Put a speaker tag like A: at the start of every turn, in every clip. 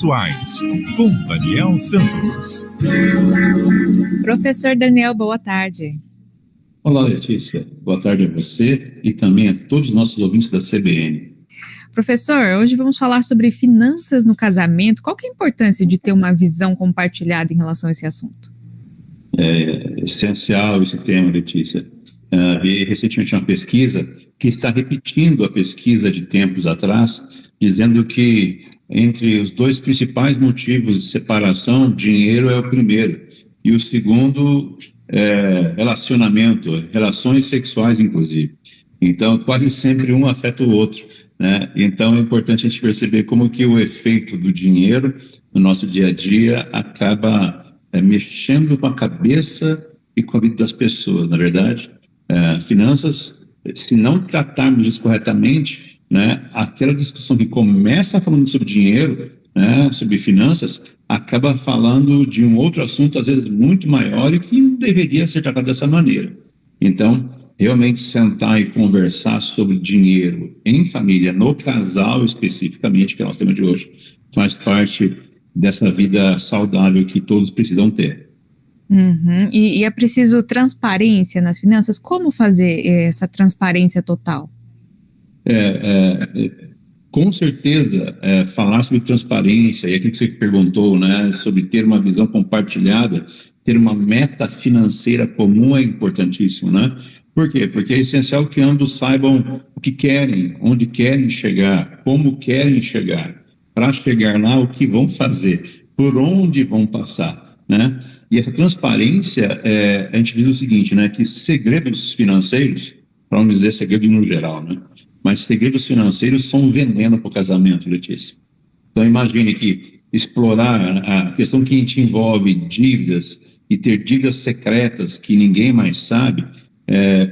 A: pessoais, com Daniel Santos.
B: Professor Daniel, boa tarde.
C: Olá, Letícia. Boa tarde a você e também a todos os nossos ouvintes da CBN.
B: Professor, hoje vamos falar sobre finanças no casamento. Qual que é a importância de ter uma visão compartilhada em relação a esse assunto?
C: É essencial esse tema, Letícia. Vi recentemente uma pesquisa que está repetindo a pesquisa de tempos atrás, dizendo que entre os dois principais motivos de separação, dinheiro é o primeiro, e o segundo é relacionamento, relações sexuais, inclusive. Então, quase sempre um afeta o outro, né? Então, é importante a gente perceber como que o efeito do dinheiro no nosso dia a dia acaba mexendo com a cabeça e com a vida das pessoas, na verdade. Finanças, se não tratarmos isso corretamente, né, aquela discussão que começa falando sobre dinheiro, né, sobre finanças, acaba falando de um outro assunto, às vezes muito maior, e que não deveria ser tratado dessa maneira. Então, realmente sentar e conversar sobre dinheiro em família, no casal especificamente, que é o nosso tema de hoje, faz parte dessa vida saudável que todos precisam ter.
B: Uhum. E é preciso transparência nas finanças? Como fazer essa transparência total?
C: Com certeza, falar sobre transparência, e aquilo que você perguntou, né, sobre ter uma visão compartilhada, ter uma meta financeira comum é importantíssimo, né? Por quê? Porque é essencial que ambos saibam o que querem, onde querem chegar, como querem chegar, para chegar lá, o que vão fazer, por onde vão passar, né? E essa transparência, a gente diz o seguinte, né, que segredos financeiros, para não dizer segredo no geral, né? Mas segredos financeiros são um veneno para o casamento, Letícia. Então, imagine que explorar a questão que a gente envolve dívidas e ter dívidas secretas que ninguém mais sabe,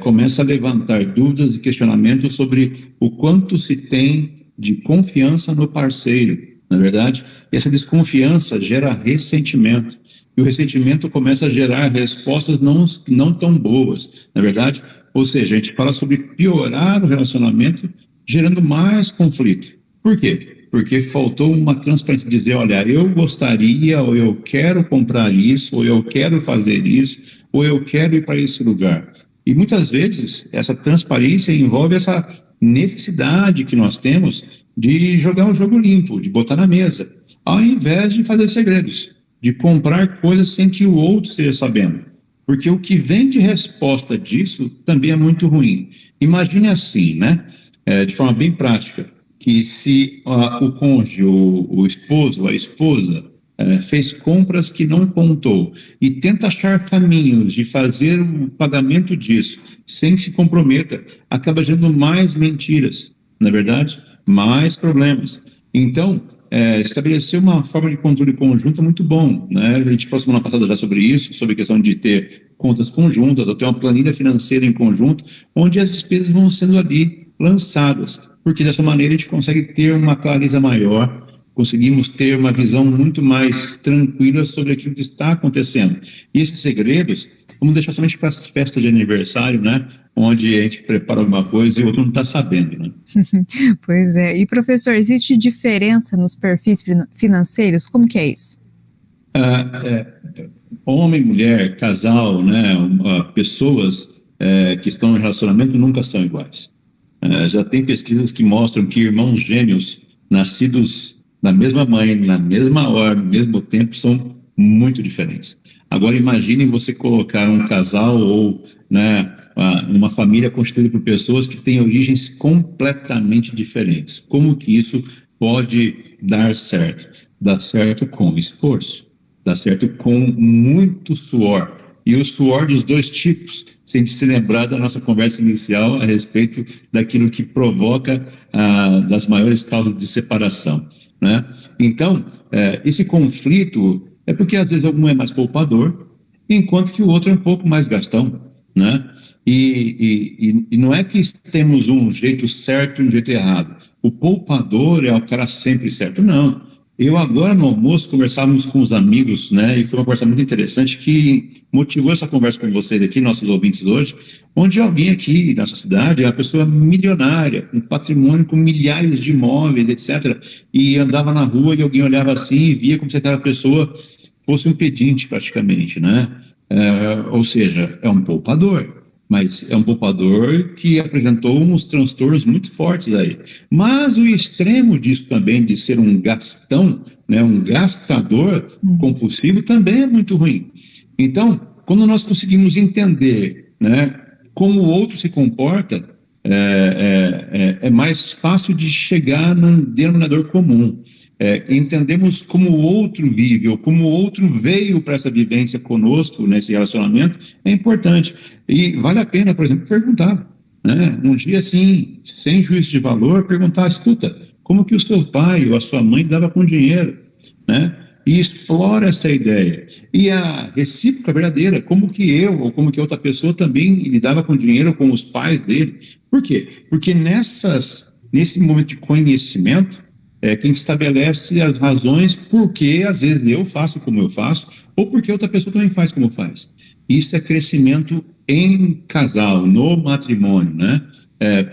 C: começa a levantar dúvidas e questionamentos sobre o quanto se tem de confiança no parceiro, na verdade. Essa desconfiança gera ressentimento. E o ressentimento começa a gerar respostas não tão boas, na verdade. Ou seja, a gente fala sobre piorar o relacionamento, gerando mais conflito. Por quê? Porque faltou uma transparência, dizer, olha, eu gostaria, ou eu quero comprar isso, ou eu quero fazer isso, ou eu quero ir para esse lugar. E muitas vezes essa transparência envolve essa necessidade que nós temos de jogar um jogo limpo, de botar na mesa, ao invés de fazer segredos, de comprar coisas sem que o outro esteja sabendo. Porque o que vem de resposta disso também é muito ruim. Imagine assim, né? De forma bem prática, que se o cônjuge, o esposo, a esposa, fez compras que não contou e tenta achar caminhos de fazer o pagamento disso sem se comprometa, acaba gerando mais mentiras, na verdade, mais problemas. Então, estabelecer uma forma de controle conjunto é muito bom, né? A gente falou semana passada já sobre isso, sobre a questão de ter contas conjuntas, ou ter uma planilha financeira em conjunto, onde as despesas vão sendo ali lançadas, porque dessa maneira a gente consegue ter uma clareza maior, conseguimos ter uma visão muito mais tranquila sobre aquilo que está acontecendo. E esses segredos, vamos deixar somente para as festas de aniversário, né? Onde a gente prepara alguma coisa e o outro não está sabendo, né?
B: Pois é. E, professor, existe diferença nos perfis financeiros? Como que é isso?
C: Homem, mulher, casal, né? Pessoas que estão em relacionamento nunca são iguais. Já tem pesquisas que mostram que irmãos gêmeos nascidos da mesma mãe, na mesma hora, no mesmo tempo, são muito diferentes. Agora, imagine você colocar um casal ou, né, uma família constituída por pessoas que têm origens completamente diferentes. Como que isso pode dar certo? Dá certo com esforço, dá certo com muito suor. E o suor dos dois tipos, se a gente se lembrar da nossa conversa inicial a respeito daquilo que provoca das maiores causas de separação, né? Então, esse conflito é porque às vezes algum é mais poupador, enquanto que o outro é um pouco mais gastão, né? E não é que temos um jeito certo e um jeito errado. O poupador é o cara sempre certo, não. Eu agora no almoço conversávamos com os amigos, né? E foi uma conversa muito interessante que motivou essa conversa com vocês aqui, nossos ouvintes hoje, onde alguém aqui nessa cidade é uma pessoa milionária, um patrimônio com milhares de imóveis, etc. E andava na rua e alguém olhava assim e via como se aquela pessoa fosse um pedinte praticamente, né? Ou seja, é um poupador. Mas é um poupador que apresentou uns transtornos muito fortes aí. Mas o extremo disso também, de ser um gastão, né, um gastador compulsivo, também é muito ruim. Então, quando nós conseguimos entender, né, como o outro se comporta, é mais fácil de chegar num denominador comum. Entendemos como o outro vive, ou como o outro veio para essa vivência conosco, nesse relacionamento, é importante. E vale a pena, por exemplo, perguntar, né? Um dia assim, sem juízo de valor, perguntar, escuta, como que o seu pai ou a sua mãe dava com dinheiro, né? E explora essa ideia. E a recíproca verdadeira, como que eu ou como que outra pessoa também lidava com dinheiro, com os pais dele. Por quê? Porque nesse momento de conhecimento, quem estabelece as razões por que às vezes eu faço como eu faço, ou porque outra pessoa também faz como faz. Isso é crescimento em casal, no matrimônio, né?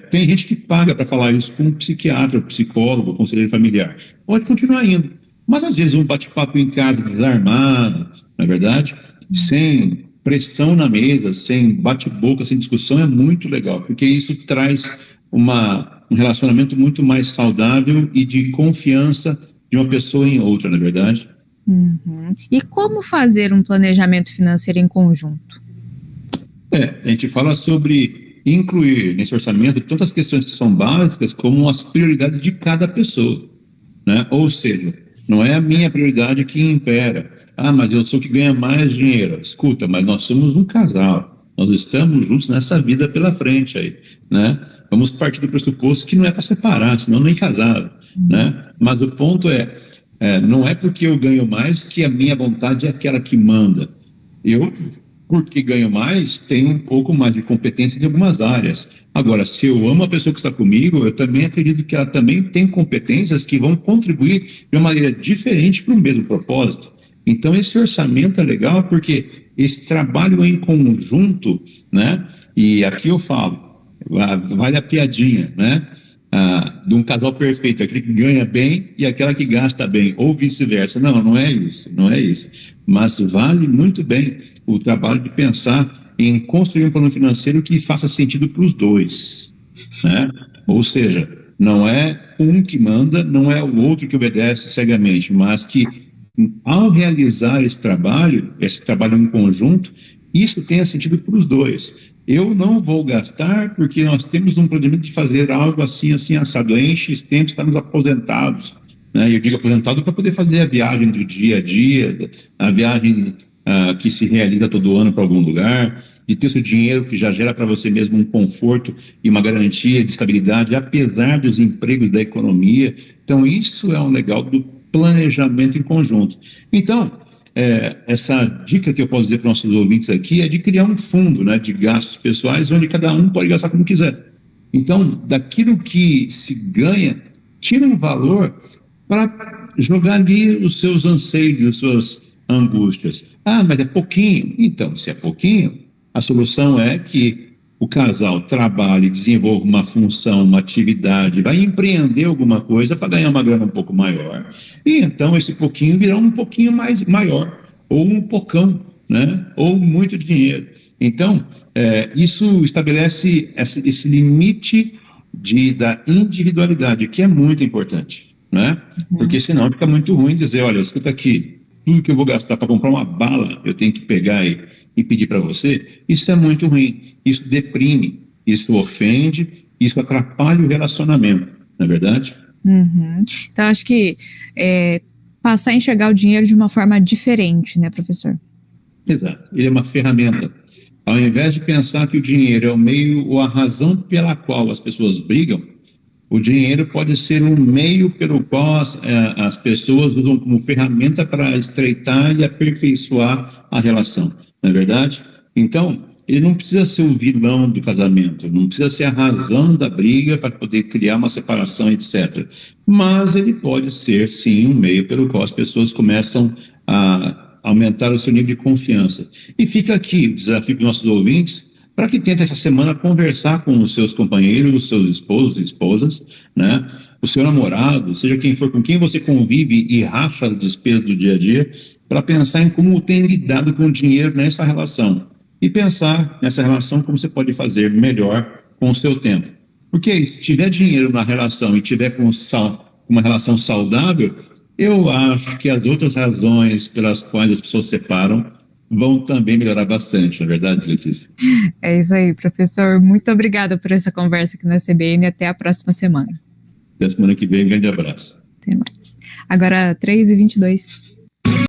C: Tem gente que paga para falar isso com um psiquiatra, psicólogo, conselheiro familiar. Pode continuar indo. Mas às vezes um bate-papo em casa desarmado, na verdade, sem pressão na mesa, sem bate-boca, sem discussão, é muito legal, porque isso traz um relacionamento muito mais saudável e de confiança de uma pessoa em outra, na verdade.
B: Uhum. E como fazer um planejamento financeiro em conjunto?
C: A gente fala sobre incluir nesse orçamento tantas questões que são básicas como as prioridades de cada pessoa, né? Ou seja, não é a minha prioridade que impera. Mas eu sou que ganha mais dinheiro. Escuta, mas nós somos um casal. Nós estamos juntos nessa vida pela frente aí, né? Vamos partir do pressuposto que não é para separar, senão nem casado, né? Mas o ponto não é porque eu ganho mais que a minha vontade é aquela que manda. Eu, porque ganho mais, tenho um pouco mais de competência em algumas áreas. Agora, se eu amo a pessoa que está comigo, eu também acredito que ela também tem competências que vão contribuir de uma maneira diferente para o mesmo propósito. Então, esse orçamento é legal porque esse trabalho em conjunto, né? E aqui eu falo, vale a piadinha, né? De um casal perfeito, aquele que ganha bem e aquela que gasta bem, ou vice-versa. Não é isso, não é isso. Mas vale muito bem o trabalho de pensar em construir um plano financeiro que faça sentido para os dois, né? Ou seja, não é um que manda, não é o outro que obedece cegamente, mas que ao realizar esse trabalho em conjunto, isso tenha sentido para os dois. Eu não vou gastar porque nós temos um planejamento de fazer algo assim, assim, assado. Em X tempo estamos aposentados, né? Eu digo aposentado para poder fazer a viagem do dia a dia, a viagem que se realiza todo ano para algum lugar, de ter seu dinheiro que já gera para você mesmo um conforto e uma garantia de estabilidade, apesar dos empregos da economia. Então, isso é um legal do planejamento em conjunto. Então, essa dica que eu posso dizer para os nossos ouvintes aqui é de criar um fundo, né, de gastos pessoais, onde cada um pode gastar como quiser. Então, daquilo que se ganha, tira um valor para jogar ali os seus anseios, as suas angústias. Mas é pouquinho. Então, se é pouquinho, a solução é que o casal trabalhe, desenvolva uma função, uma atividade, vai empreender alguma coisa para ganhar uma grana um pouco maior. E então esse pouquinho virá um pouquinho mais maior, ou um pocão, né? Ou muito dinheiro. Então, isso estabelece esse limite da individualidade, que é muito importante, né? Porque senão fica muito ruim dizer, olha, escuta aqui, tudo que eu vou gastar para comprar uma bala, eu tenho que pegar e pedir para você. Isso é muito ruim. Isso deprime, isso ofende, isso atrapalha o relacionamento, não é verdade?
B: Uhum. Então, acho que passar a enxergar o dinheiro de uma forma diferente, né, professor?
C: Exato. Ele é uma ferramenta. Ao invés de pensar que o dinheiro é o meio ou a razão pela qual as pessoas brigam, o dinheiro pode ser um meio pelo qual as pessoas usam como ferramenta para estreitar e aperfeiçoar a relação, não é verdade? Então, ele não precisa ser o vilão do casamento, não precisa ser a razão da briga para poder criar uma separação, etc. Mas ele pode ser, sim, um meio pelo qual as pessoas começam a aumentar o seu nível de confiança. E fica aqui o desafio para os nossos ouvintes, para que tentem essa semana conversar com os seus companheiros, os seus esposos e esposas, né? O seu namorado, seja quem for, com quem você convive e racha as despesas do dia a dia, para pensar em como tem lidado com o dinheiro nessa relação. E pensar nessa relação como você pode fazer melhor com o seu tempo. Porque se tiver dinheiro na relação e tiver com uma relação saudável, eu acho que as outras razões pelas quais as pessoas separam vão também melhorar bastante, não é verdade, Letícia?
B: É isso aí, professor. Muito obrigada por essa conversa aqui na CBN. Até a próxima semana.
C: Até a semana que vem. Um grande abraço.
B: Até mais. Agora, 3h22.